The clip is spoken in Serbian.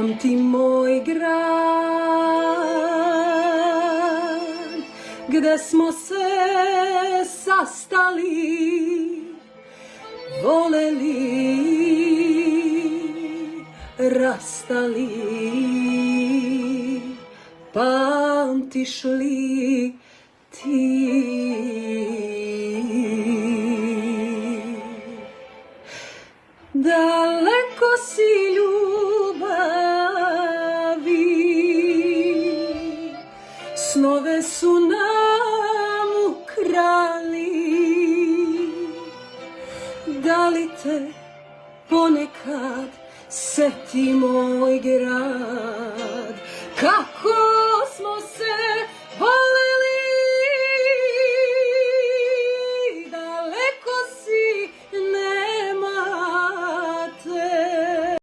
Pamtim moj grad, gde smo se sastali, voleli, rastali. Pamtiš li ti? Daleko si ljubavi, snove su nam ukrali. Da li te ponekad seti moj grad, kako smo se